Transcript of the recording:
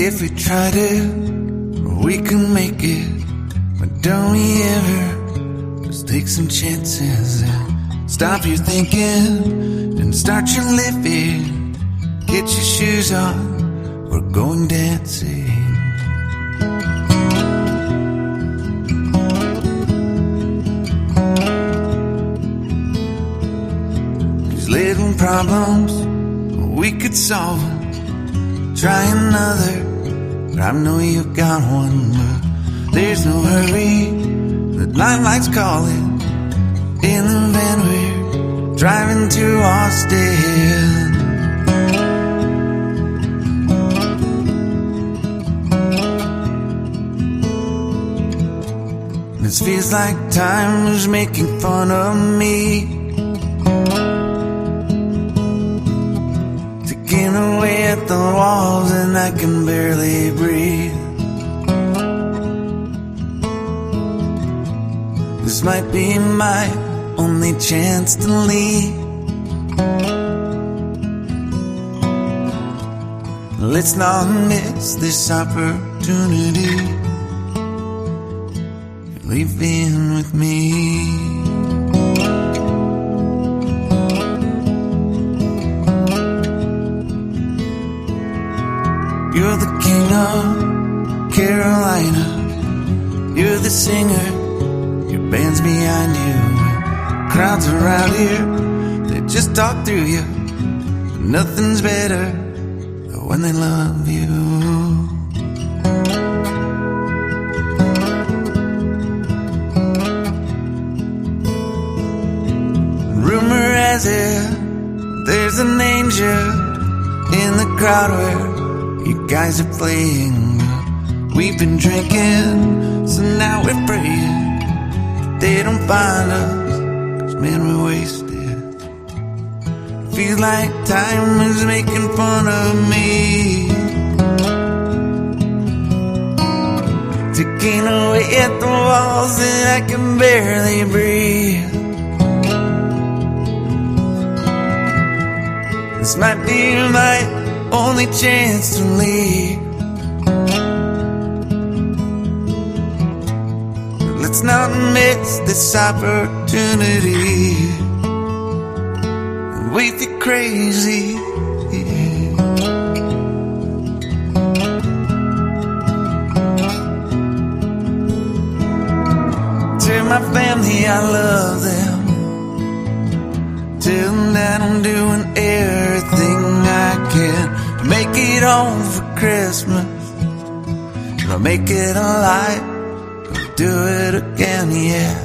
If we tried it, we can make it. But don't we ever just take some chances and stop your thinking and start your living. Get your shoes on, we're going dancing. These little problems, we could solve them. Try another, but I know you got one. But there's no hurry, the lifelight's calling. In the van we're driving to Austin. This feels like time is making fun of me, taking away at the walls and I can barely breathe. This might be my only chance to leave. Let's not miss this opportunity. You're leaving with me. You're the king of Carolina. You're the singer, your band's behind you. Crowds around here, they just talk through you. Nothing's better than when they love you. Rumor has it, there's an angel in the crowd where you guys are playing. We've been drinking, so now we're praying they don't find us, 'cause man, we're wasted. Feels like time is making fun of me, taking away at the walls and I can barely breathe. This might be my only chance to leave. Let's not miss this opportunity. We feel crazy. Tell my family I love them. Tell them that I'm doing everything I can to make it home for Christmas. I'll make it alive. Do it again, yeah.